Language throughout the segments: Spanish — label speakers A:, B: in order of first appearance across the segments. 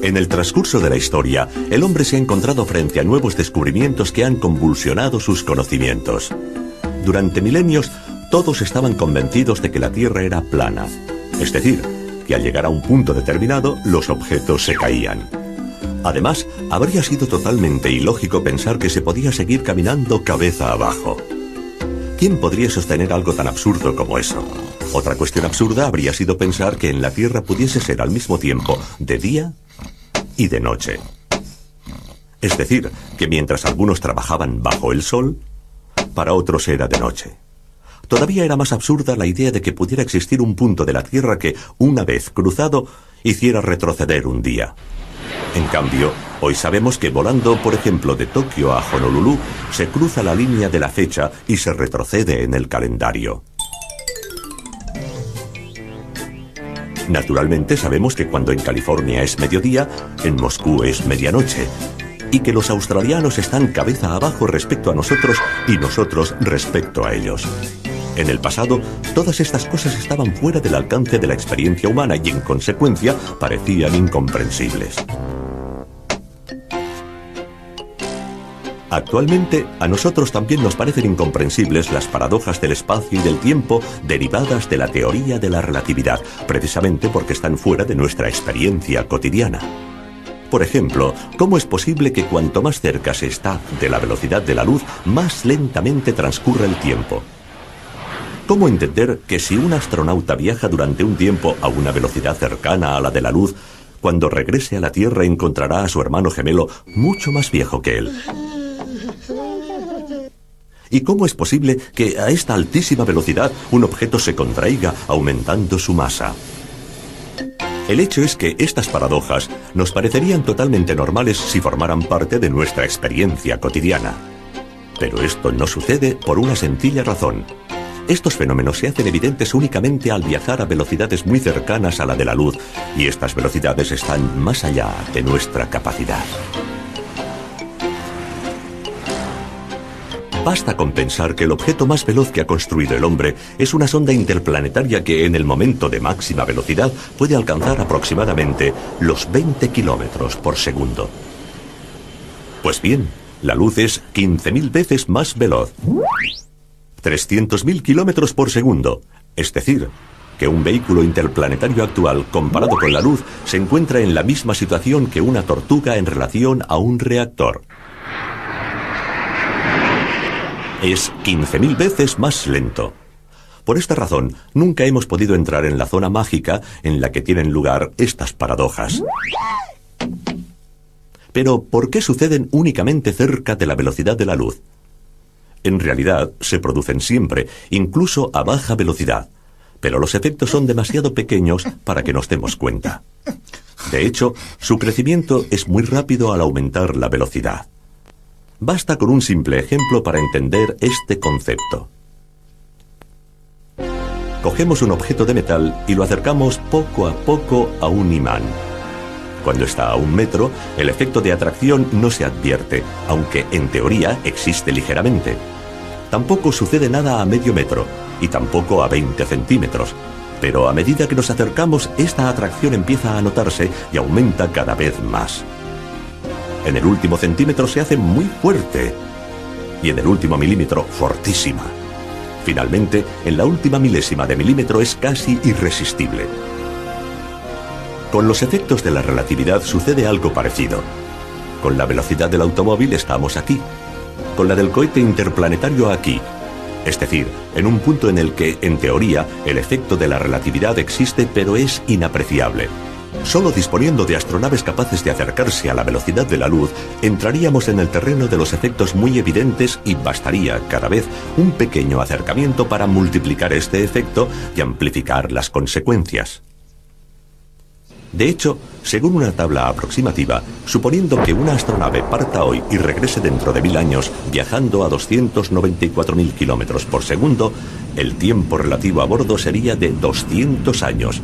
A: En el transcurso de la historia, el hombre se ha encontrado frente a nuevos descubrimientos que han convulsionado sus conocimientos. Durante milenios, todos estaban convencidos de que la Tierra era plana, es decir, que al llegar a un punto determinado, los objetos se caían. Además, habría sido totalmente ilógico pensar que se podía seguir caminando cabeza abajo. ¿Quién podría sostener algo tan absurdo como eso? Otra cuestión absurda habría sido pensar que en la Tierra pudiese ser al mismo tiempo de día y de noche. Es decir, que mientras algunos trabajaban bajo el sol, para otros era de noche. Todavía era más absurda la idea de que pudiera existir un punto de la Tierra que, una vez cruzado, hiciera retroceder un día. En cambio, hoy sabemos que volando, por ejemplo, de Tokio a Honolulu, se cruza la línea de la fecha y se retrocede en el calendario. Naturalmente sabemos que cuando en California es mediodía, en Moscú es medianoche, y que los australianos están cabeza abajo respecto a nosotros y nosotros respecto a ellos. En el pasado, todas estas cosas estaban fuera del alcance de la experiencia humana y, en consecuencia, parecían incomprensibles. Actualmente, a nosotros también nos parecen incomprensibles las paradojas del espacio y del tiempo derivadas de la teoría de la relatividad, precisamente porque están fuera de nuestra experiencia cotidiana. Por ejemplo, ¿cómo es posible que cuanto más cerca se está de la velocidad de la luz, más lentamente transcurre el tiempo? ¿Cómo entender que si un astronauta viaja durante un tiempo a una velocidad cercana a la de la luz, cuando regrese a la Tierra encontrará a su hermano gemelo mucho más viejo que él? ¿Y cómo es posible que a esta altísima velocidad un objeto se contraiga aumentando su masa? El hecho es que estas paradojas nos parecerían totalmente normales si formaran parte de nuestra experiencia cotidiana. Pero esto no sucede por una sencilla razón. Estos fenómenos se hacen evidentes únicamente al viajar a velocidades muy cercanas a la de la luz, y estas velocidades están más allá de nuestra capacidad. Basta con pensar que el objeto más veloz que ha construido el hombre es una sonda interplanetaria que en el momento de máxima velocidad puede alcanzar aproximadamente los 20 kilómetros por segundo. Pues bien, la luz es 15.000 veces más veloz. 300.000 kilómetros por segundo, es decir, que un vehículo interplanetario actual comparado con la luz se encuentra en la misma situación que una tortuga en relación a un reactor. Es 15.000 veces más lento. Por esta razón, nunca hemos podido entrar en la zona mágica en la que tienen lugar estas paradojas. Pero, ¿por qué suceden únicamente cerca de la velocidad de la luz? En realidad, se producen siempre, incluso a baja velocidad, pero los efectos son demasiado pequeños para que nos demos cuenta. De hecho, su crecimiento es muy rápido al aumentar la velocidad. Basta con un simple ejemplo para entender este concepto. Cogemos un objeto de metal y lo acercamos poco a poco a un imán. Cuando está a 1 metro, el efecto de atracción no se advierte, aunque en teoría existe ligeramente. Tampoco sucede nada a medio metro, y tampoco a 20 centímetros. Pero a medida que nos acercamos, esta atracción empieza a notarse y aumenta cada vez más. En el último centímetro se hace muy fuerte, y en el último milímetro, fortísima. Finalmente, en la última milésima de milímetro es casi irresistible. Con los efectos de la relatividad sucede algo parecido. Con la velocidad del automóvil estamos aquí, con la del cohete interplanetario aquí. Es decir, en un punto en el que, en teoría, el efecto de la relatividad existe pero es inapreciable. Solo disponiendo de astronaves capaces de acercarse a la velocidad de la luz, entraríamos en el terreno de los efectos muy evidentes y bastaría, cada vez, un pequeño acercamiento para multiplicar este efecto y amplificar las consecuencias. De hecho, según una tabla aproximativa, suponiendo que una astronave parta hoy y regrese dentro de 1000 años viajando a 294.000 kilómetros por segundo, el tiempo relativo a bordo sería de 200 años.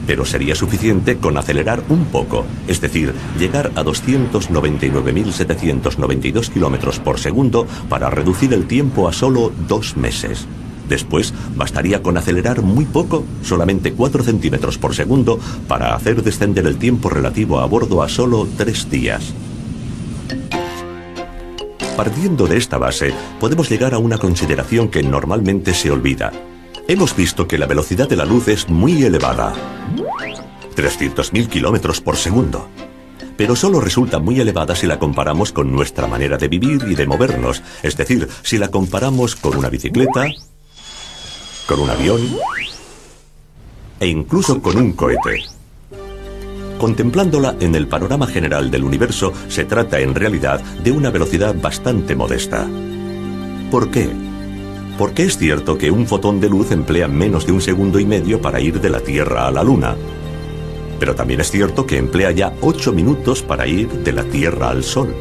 A: Pero sería suficiente con acelerar un poco, es decir, llegar a 299.792 kilómetros por segundo para reducir el tiempo a solo 2 meses. Después, bastaría con acelerar muy poco, solamente 4 centímetros por segundo, para hacer descender el tiempo relativo a bordo a solo 3 días. Partiendo de esta base, podemos llegar a una consideración que normalmente se olvida. Hemos visto que la velocidad de la luz es muy elevada, 300.000 kilómetros por segundo. Pero solo resulta muy elevada si la comparamos con nuestra manera de vivir y de movernos, es decir, si la comparamos con una bicicleta, con un avión e incluso con un cohete. Contemplándola en el panorama general del universo, se trata en realidad de una velocidad bastante modesta. ¿Por qué? Porque es cierto que un fotón de luz emplea menos de 1,5 segundos para ir de la Tierra a la Luna. Pero también es cierto que emplea ya 8 minutos para ir de la Tierra al Sol.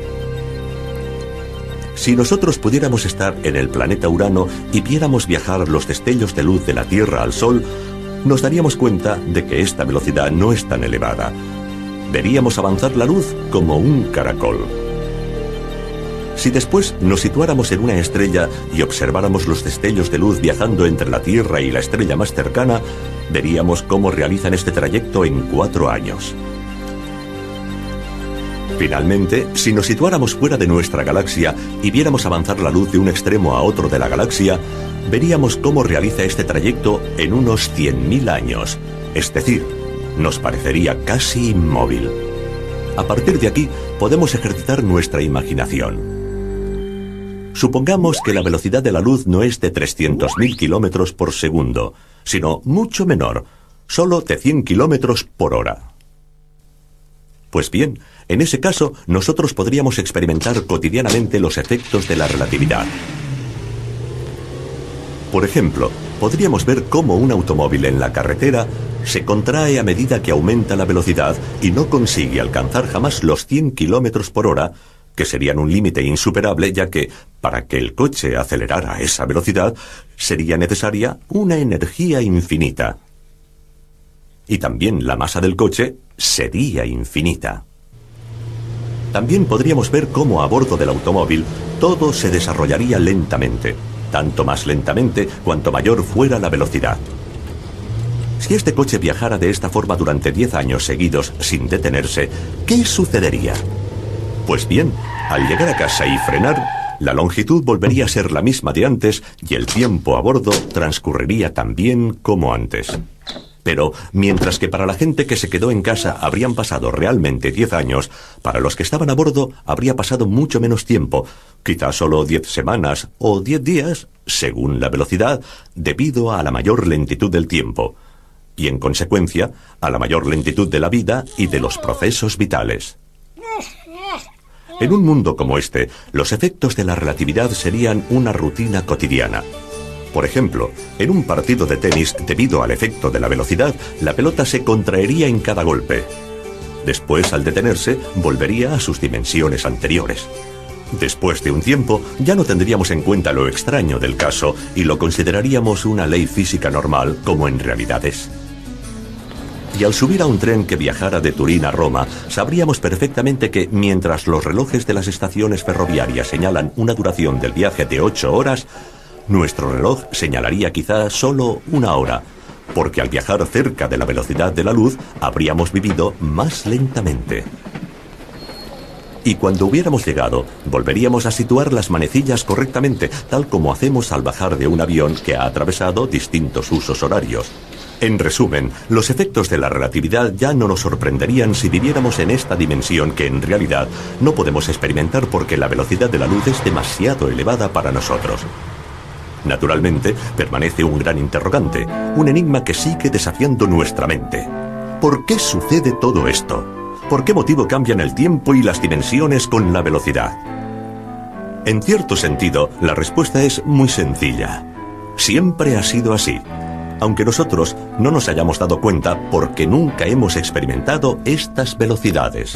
A: Si nosotros pudiéramos estar en el planeta Urano y viéramos viajar los destellos de luz de la Tierra al Sol, nos daríamos cuenta de que esta velocidad no es tan elevada. Veríamos avanzar la luz como un caracol. Si después nos situáramos en una estrella y observáramos los destellos de luz viajando entre la Tierra y la estrella más cercana, veríamos cómo realizan este trayecto en 4 años. Finalmente, si nos situáramos fuera de nuestra galaxia y viéramos avanzar la luz de un extremo a otro de la galaxia, veríamos cómo realiza este trayecto en unos 100.000 años. Es decir, nos parecería casi inmóvil. A partir de aquí, podemos ejercitar nuestra imaginación. Supongamos que la velocidad de la luz no es de 300.000 kilómetros por segundo, sino mucho menor, solo de 100 kilómetros por hora. Pues bien, en ese caso, nosotros podríamos experimentar cotidianamente los efectos de la relatividad. Por ejemplo, podríamos ver cómo un automóvil en la carretera se contrae a medida que aumenta la velocidad y no consigue alcanzar jamás los 100 kilómetros por hora, que serían un límite insuperable, ya que, para que el coche acelerara a esa velocidad, sería necesaria una energía infinita. Y también la masa del coche sería infinita. También podríamos ver cómo a bordo del automóvil todo se desarrollaría lentamente, tanto más lentamente cuanto mayor fuera la velocidad. Si este coche viajara de esta forma durante 10 años seguidos sin detenerse, ¿qué sucedería? Pues bien, al llegar a casa y frenar, la longitud volvería a ser la misma de antes y el tiempo a bordo transcurriría tan bien como antes. Pero, mientras que para la gente que se quedó en casa habrían pasado realmente 10 años, para los que estaban a bordo habría pasado mucho menos tiempo, quizás solo 10 semanas o 10 días, según la velocidad, debido a la mayor lentitud del tiempo, y en consecuencia, a la mayor lentitud de la vida y de los procesos vitales. En un mundo como este, los efectos de la relatividad serían una rutina cotidiana. Por ejemplo, en un partido de tenis, debido al efecto de la velocidad, la pelota se contraería en cada golpe. Después, al detenerse, volvería a sus dimensiones anteriores. Después de un tiempo, ya no tendríamos en cuenta lo extraño del caso y lo consideraríamos una ley física normal, como en realidad es. Y al subir a un tren que viajara de Turín a Roma, sabríamos perfectamente que, mientras los relojes de las estaciones ferroviarias señalan una duración del viaje de 8 horas, nuestro reloj señalaría quizá solo 1 hora, porque al viajar cerca de la velocidad de la luz, habríamos vivido más lentamente. Y cuando hubiéramos llegado, volveríamos a situar las manecillas correctamente, tal como hacemos al bajar de un avión que ha atravesado distintos usos horarios. En resumen, los efectos de la relatividad ya no nos sorprenderían si viviéramos en esta dimensión que en realidad no podemos experimentar porque la velocidad de la luz es demasiado elevada para nosotros. Naturalmente, permanece un gran interrogante, un enigma que sigue desafiando nuestra mente. ¿Por qué sucede todo esto? ¿Por qué motivo cambian el tiempo y las dimensiones con la velocidad? En cierto sentido, la respuesta es muy sencilla. Siempre ha sido así, aunque nosotros no nos hayamos dado cuenta porque nunca hemos experimentado estas velocidades.